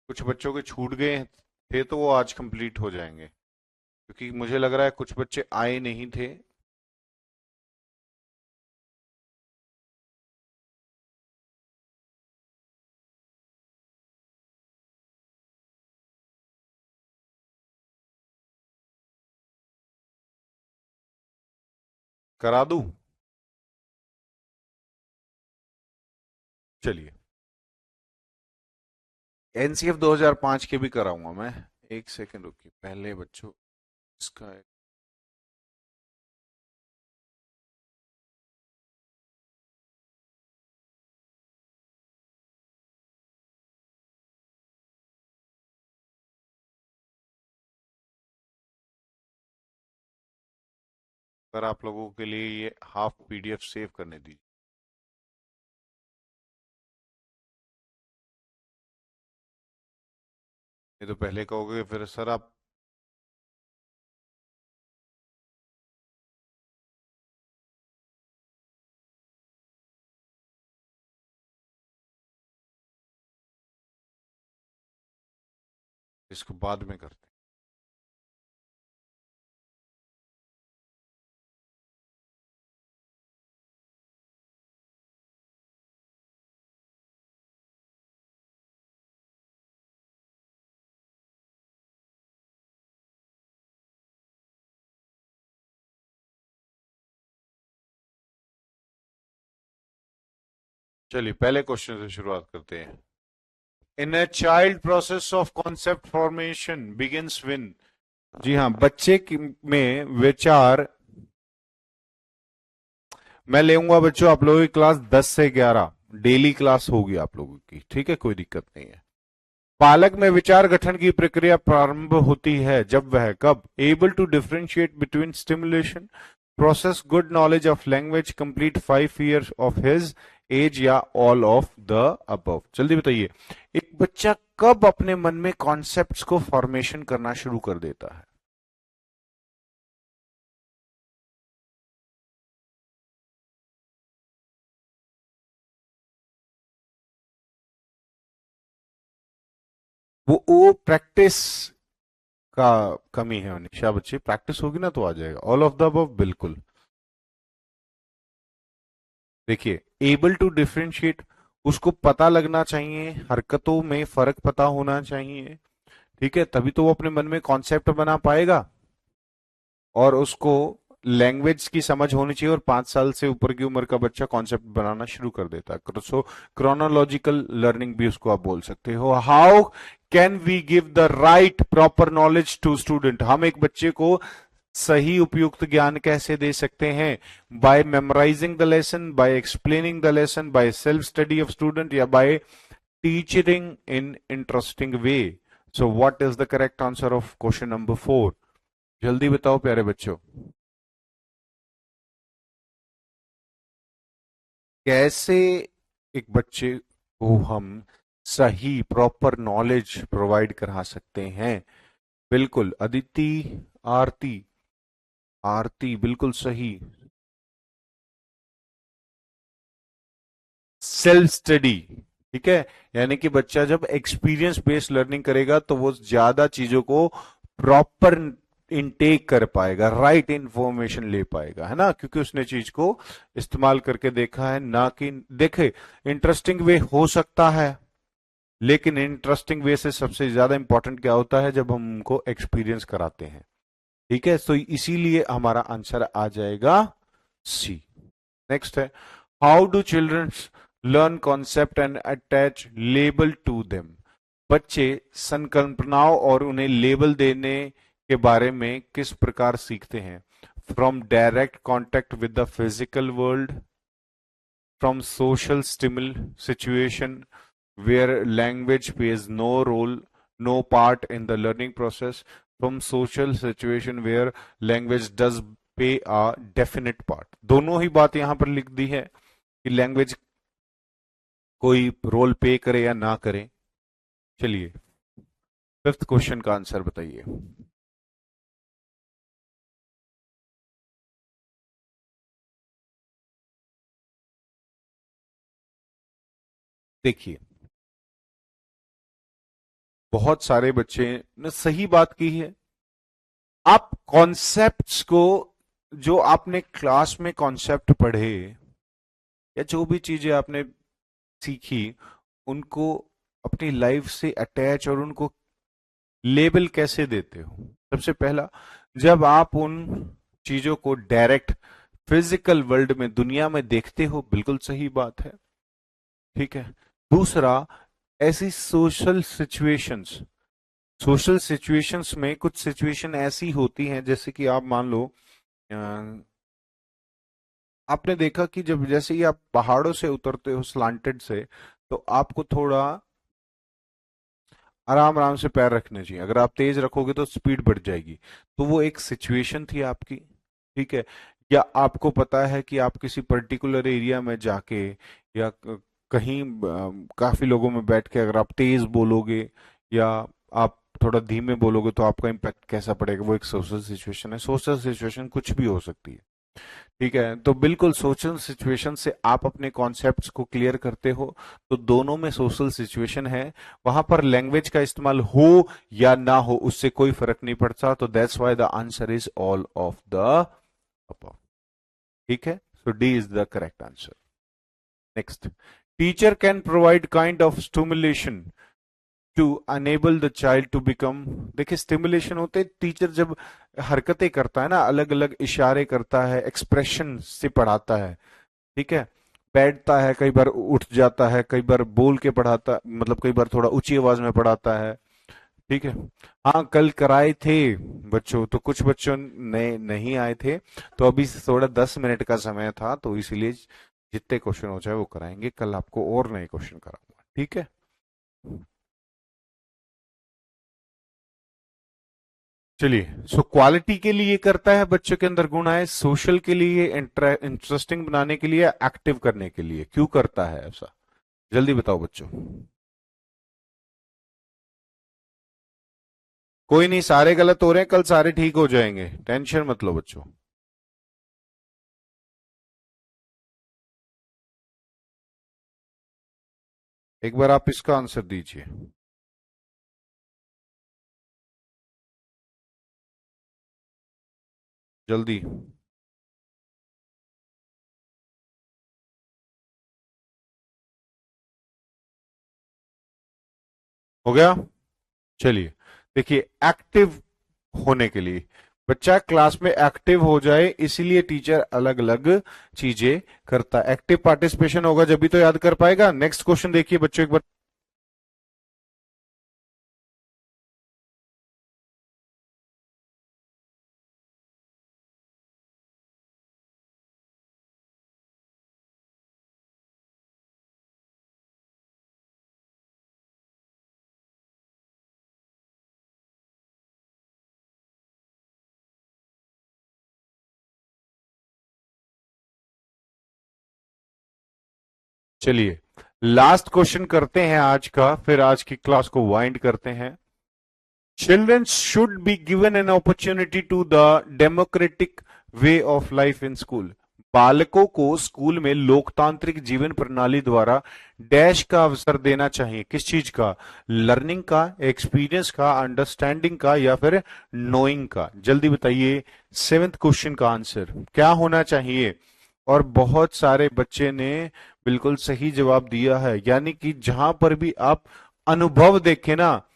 कुछ बच्चों के छूट गए थे तो वो आज कंप्लीट हो जाएंगे, क्योंकि मुझे लग रहा है कुछ बच्चे आए नहीं थे। करा दूं? चलिए, एनसीएफ 2005 के भी कराऊंगा मैं। एक सेकंड रुकिए, पहले बच्चों इसका पर आप लोगों के लिए ये हाफ पीडीएफ सेव करने दीजिए। ये तो पहले कहोगे फिर सर आप। इसको बाद में करते हैं। चलिए, पहले क्वेश्चन से शुरुआत करते हैं। In a child process of concept formation begins when. जी हाँ, में विचार। मैं लेऊंगा बच्चों आप लोगों की क्लास 10 से 11 डेली क्लास होगी आप लोगों की, ठीक है, कोई दिक्कत नहीं है। बालक में विचार गठन की प्रक्रिया प्रारंभ होती है जब वह कब able to differentiate between stimulation process good knowledge of language complete 5 years of his age या ऑल ऑफ द अबव। जल्दी बताइए, एक बच्चा कब अपने मन में कॉन्सेप्ट्स को फॉर्मेशन करना शुरू कर देता है? वो प्रैक्टिस का कमी है निशा बच्चे, प्रैक्टिस होगी ना तो आ जाएगा। ऑल ऑफ द अबव बिल्कुल। देखिए, एबल टू डिफरेंशिएट, उसको पता लगना चाहिए, हरकतों में फर्क पता होना चाहिए, ठीक है, तभी तो वो अपने मन में कॉन्सेप्ट बना पाएगा। और उसको लैंग्वेज की समझ होनी चाहिए, और 5 साल से ऊपर की उम्र का बच्चा कॉन्सेप्ट बनाना शुरू कर देता है। सो क्रोनोलॉजिकल लर्निंग भी उसको आप बोल सकते हो। How can we give the right proper knowledge to student? हम एक बच्चे को सही उपयुक्त ज्ञान कैसे दे सकते हैं? By memorising the lesson, by explaining the lesson, by self study of student, या by teaching in interesting way. So what is the correct answer of question number 4? जल्दी बताओ प्यारे बच्चों। कैसे एक बच्चे को हम सही प्रॉपर नॉलेज प्रोवाइड करा सकते हैं? बिल्कुल अदिति, आरती, आरती बिल्कुल सही। सेल्फ स्टडी, ठीक है, यानी कि बच्चा जब एक्सपीरियंस बेस्ड लर्निंग करेगा तो वो ज्यादा चीजों को प्रॉपर इनटेक कर पाएगा, राइट इंफॉर्मेशन ले पाएगा, है ना, क्योंकि उसने चीज को इस्तेमाल करके देखा है। ना कि देखे, इंटरेस्टिंग वे हो सकता है, लेकिन इंटरेस्टिंग वे से सबसे ज्यादा इंपॉर्टेंट क्या होता है? जब हम उनको एक्सपीरियंस कराते हैं, ठीक है। तो इसीलिए हमारा आंसर आ जाएगा सी। नेक्स्ट है, how do childrens learn concept and attach label to them? बच्चे संकल्पनाओं और उन्हें लेबल देने के बारे में किस प्रकार सीखते हैं? From direct contact with the physical world, from social stimulus situation where language plays no role, no part in the learning process, from social situation where language does play a definite part। दोनों ही बात यहां पर लिख दी है कि लैंग्वेज कोई रोल प्ले करे या ना करे। चलिए, फिफ्थ क्वेश्चन का आंसर बताइए। देखिए, बहुत सारे बच्चे ने सही बात की है। आप कॉन्सेप्ट्स को, जो आपने क्लास में कॉन्सेप्ट पढ़े या जो भी चीजें आपने सीखी, उनको अपनी लाइफ से अटैच और उनको लेबल कैसे देते हो? सबसे पहला, जब आप उन चीजों को डायरेक्ट फिजिकल वर्ल्ड में, दुनिया में देखते हो, बिल्कुल सही बात है। ठीक है। दूसरा, ऐसी सोशल सिचुएशंस में कुछ सिचुएशन ऐसी होती हैं, जैसे कि आप मान लो, अ, आपने देखा कि जब जैसे ही आप पहाड़ों से उतरते हो स्लांटेड से, तो आपको थोड़ा आराम आराम से पैर रखने चाहिए। अगर आप तेज रखोगे तो स्पीड बढ़ जाएगी। तो वो एक सिचुएशन थी आपकी। ठीक है। या आपको पता है कि आप किसी पर्टिकुलर एरिया में जाके, या कहीं काफी लोगों में बैठ के अगर आप तेज बोलोगे या आप थोड़ा धीमे बोलोगे तो आपका इम्पैक्ट कैसा पड़ेगा, वो एक सोशल सिचुएशन है। सोशल सिचुएशन कुछ भी हो सकती है। ठीक है। तो बिल्कुल सोशल सिचुएशन से आप अपने कॉन्सेप्ट्स को क्लियर करते हो, तो दोनों में सोशल सिचुएशन है। वहां पर लैंग्वेज का इस्तेमाल हो या ना हो, उससे कोई फर्क नहीं पड़ता। तो that's why the answer is all of the above। ठीक है। So D is the correct answer. Next, teacher can provide kind of stimulation to enable the child to become. देखिए, स्टिमुलेशन होते, टीचर जब हरकतें करता है ना, अलग अलग इशारे करता है, एक्सप्रेशन से पढ़ाता है। ठीक है। बैठता है, कई बार उठ जाता है, कई बार बोल के पढ़ाता, मतलब कई बार थोड़ा ऊंची आवाज में पढ़ाता है। ठीक है। हाँ, कल कराए थे बच्चों, तो कुछ बच्चों ने नहीं आए थे, तो अभी थोड़ा 10 मिनट का समय था, तो इसीलिए जितने क्वेश्चन हो जाए वो कराएंगे। कल आपको और नए क्वेश्चन कराऊंगा। ठीक है। चलिए, सो क्वालिटी के लिए करता है, बच्चों के अंदर गुण आए, सोशल के लिए, इंटरेस्टिंग बनाने के लिए, एक्टिव करने के लिए। क्यों करता है ऐसा, जल्दी बताओ बच्चों। कोई नहीं, सारे गलत हो रहे हैं, कल सारे ठीक हो जाएंगे, टेंशन मत लो बच्चों। एक बार आप इसका आंसर दीजिए। जल्दी। हो गया। चलिए, देखिए, एक्टिव होने के लिए, बच्चा क्लास में एक्टिव हो जाए, इसीलिए टीचर अलग अलग चीजें करता है। एक्टिव पार्टिसिपेशन होगा जब भी तो याद कर पाएगा। नेक्स्ट क्वेश्चन देखिए बच्चों एक बार। चलिए, लास्ट क्वेश्चन करते हैं आज का, फिर आज की क्लास को वाइंड करते हैं। Children should be given an opportunity to the democratic way of life in school. बालकों को स्कूल में लोकतांत्रिक जीवन प्रणाली द्वारा डैश का अवसर देना चाहिए। किस चीज का? लर्निंग का, एक्सपीरियंस का, अंडरस्टैंडिंग का, या फिर नोइंग का? जल्दी बताइए। सेवेंथ क्वेश्चन का आंसर क्या होना चाहिए? और बहुत सारे बच्चे ने बिल्कुल सही जवाब दिया है। यानी कि जहां पर भी आप अनुभव देखें ना,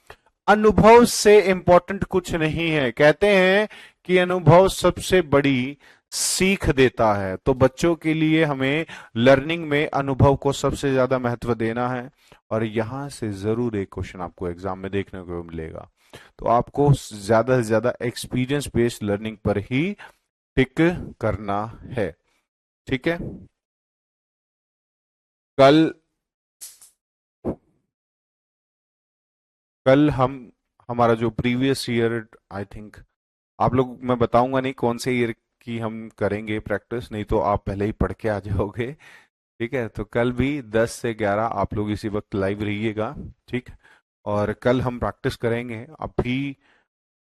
अनुभव से इंपॉर्टेंट कुछ नहीं है। कहते हैं कि अनुभव सबसे बड़ी सीख देता है। तो बच्चों के लिए हमें लर्निंग में अनुभव को सबसे ज्यादा महत्व देना है। और यहां से जरूर एक क्वेश्चन आपको एग्जाम में देखने को मिलेगा। तो आपको ज्यादा से ज्यादा एक्सपीरियंस बेस्ड लर्निंग पर ही टिक करना है। ठीक है। कल कल हम हमारा जो प्रीवियस ईयर, आई थिंक आप लोग, मैं बताऊंगा नहीं कौन से ईयर की हम करेंगे प्रैक्टिस, नहीं तो आप पहले ही पढ़ के आ जाओगे। ठीक है। तो कल भी 10 से 11 आप लोग इसी वक्त लाइव रहिएगा। ठीक। और कल हम प्रैक्टिस करेंगे। अभी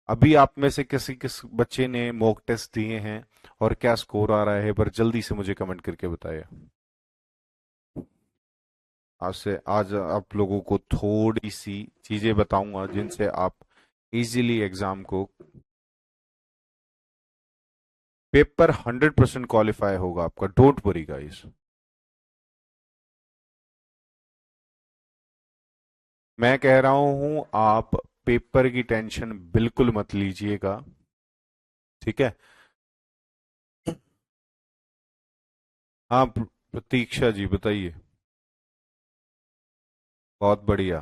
अभी आप में से किसी किस बच्चे ने मॉक टेस्ट दिए हैं और क्या स्कोर आ रहा है, पर जल्दी से मुझे कमेंट करके बताइए। आज आप लोगों को थोड़ी सी चीजें बताऊंगा जिनसे आप इजीली एग्जाम को, पेपर 100% क्वालिफाई होगा आपका। Don't worry guys. मैं कह रहा हूं, आप पेपर की टेंशन बिल्कुल मत लीजिएगा। ठीक है। हाँ, प्रतीक्षा जी बताइए। बहुत बढ़िया।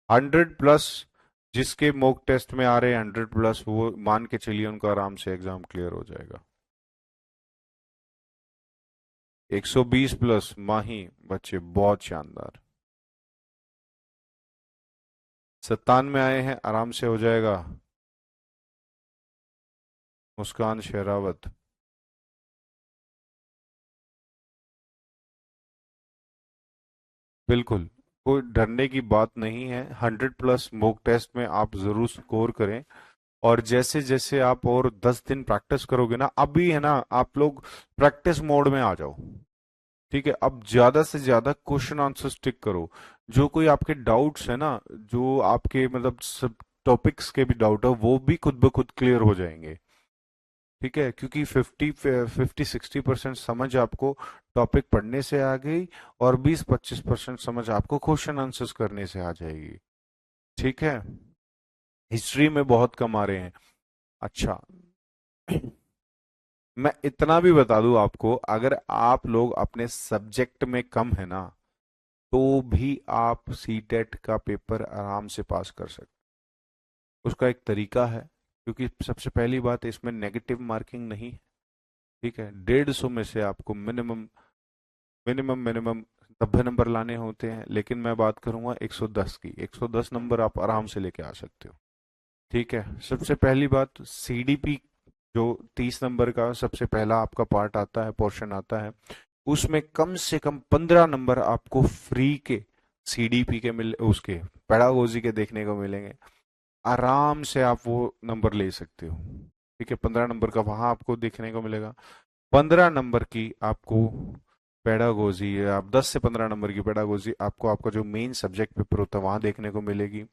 100+। जिसके मॉक टेस्ट में आ रहे हैं 100+, वो मान के चलिए उनका आराम से एग्जाम क्लियर हो जाएगा। 120+ माही बच्चे, बहुत शानदार। 97 आए हैं, आराम से हो जाएगा। मुस्कान शेरावत। बिल्कुल, कोई डरने की बात नहीं है। 100+ मॉक टेस्ट में आप जरूर स्कोर करें। और जैसे जैसे आप और 10 दिन प्रैक्टिस करोगे ना, अभी है ना, आप लोग प्रैक्टिस मोड में आ जाओ। ठीक है, अब ज्यादा से ज्यादा क्वेश्चन आंसर स्टिक करो। जो कोई आपके डाउट्स है ना, जो आपके मतलब सब टॉपिक्स के भी डाउट है, वो भी खुद ब खुद क्लियर हो जाएंगे। ठीक है, क्योंकि 50-60% समझ आपको टॉपिक पढ़ने से आ गई, और 20-25% समझ आपको क्वेश्चन आंसर्स करने से आ जाएगी। ठीक है। हिस्ट्री में बहुत कम आ रहे हैं। अच्छा, मैं इतना भी बता दूं आपको, अगर आप लोग अपने सब्जेक्ट में कम है ना, तो भी आप सीटेट का पेपर आराम से पास कर सकते। उसका एक तरीका है, क्योंकि सबसे पहली बात, इसमें नेगेटिव मार्किंग नहीं है। ठीक है, 150 में से आपको मिनिमम मिनिमम मिनिमम 90 नंबर लाने होते हैं, लेकिन मैं बात करूंगा 110 की। 110 नंबर आप आराम से लेके आ सकते हो। ठीक है, सबसे पहली बात, सीडीपी जो 30 नंबर का सबसे पहला आपका पार्ट आता है, पोर्शन आता है, उसमें कम से कम 15 नंबर आपको फ्री के सीडीपी के मिल उसके पेडागोजी के देखने को मिलेंगे। आराम से आप वो नंबर ले सकते हो। ठीक है, 15 नंबर का वहां आपको देखने को मिलेगा। 15 नंबर की आपको पेडागोजी, आप 10 से 15 नंबर की पेडागोजी आपको आपका जो मेन सब्जेक्ट पेपर होता है वहां देखने को मिलेगी।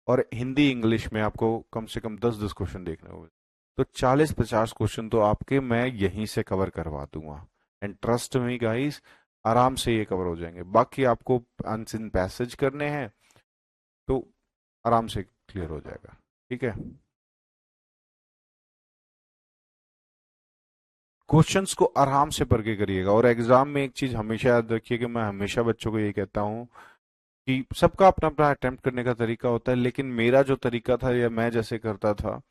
और हिंदी इंग्लिश में आपको कम से कम 10-10 क्वेश्चन देखने को मिलेंगे। तो 40-50 क्वेश्चन तो आपके मैं यहीं से कवर करवा दूंगा। एंड ट्रस्ट मी गाइस, आराम से ये कवर हो जाएंगे। बाकी आपको अनसिन पैसेज करने हैं, तो आराम से क्लियर हो जाएगा। ठीक है, क्वेश्चंस को आराम से पढ़ के करिएगा। और एग्जाम में एक चीज हमेशा याद रखिए, कि मैं हमेशा बच्चों को ये कहता हूँ कि सबका अपना अपना अटेम्प्ट करने का तरीका होता है, लेकिन मेरा जो तरीका था या मैं जैसे करता था,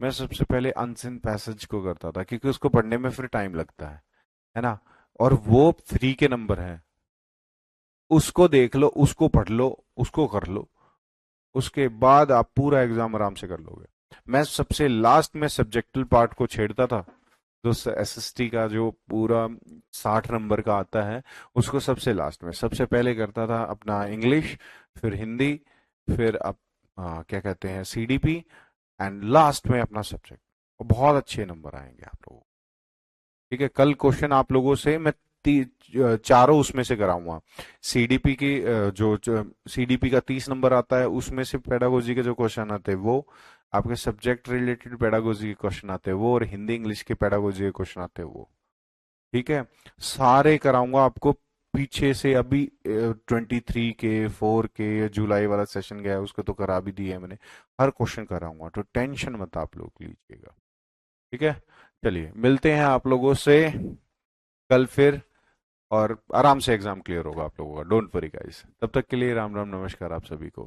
मैं सबसे पहले अनसिन पैसेज को करता था, क्योंकि उसको पढ़ने में फिर टाइम लगता है ना। और वो फ्री के नंबर हैं, उसको देख लो, उसको पढ़ लो, उसको कर लो। उसके बाद आप पूरा एग्जाम आराम से कर लोगे। मैं सबसे लास्ट में सब्जेक्टल पार्ट को छेड़ता था। जो एसएसटी का जो पूरा 60 नंबर का आता है, उसको सबसे लास्ट में, सबसे पहले करता था अपना इंग्लिश, फिर हिंदी, फिर क्या कहते हैं सीडीपी, एंड लास्ट में अपना सब्जेक्ट। बहुत अच्छे नंबर आएंगे आप लोगों को। ठीक है, कल क्वेश्चन आप लोगों से मैं चारों उसमें से कराऊंगा। सीडीपी की जो सीडीपी का 30 नंबर आता है, उसमें से पेडागोजी के जो क्वेश्चन आते हैं वो, आपके सब्जेक्ट रिलेटेड पेडागोजी के क्वेश्चन आते हैं वो, और हिंदी इंग्लिश के पेडागोजी के क्वेश्चन आते हैं वो। ठीक है, सारे कराऊंगा आपको। पीछे से अभी 23 के 4 के जुलाई वाला सेशन गया है, उसको तो करा भी दिया है मैंने। हर क्वेश्चन कराऊंगा, तो टेंशन मत आप लोग लीजिएगा। ठीक है, चलिए मिलते हैं आप लोगों से कल फिर। और आराम से एग्जाम क्लियर होगा आप लोगों का, डोंट वरी गाइस। तब तक के लिए राम राम, नमस्कार आप सभी को।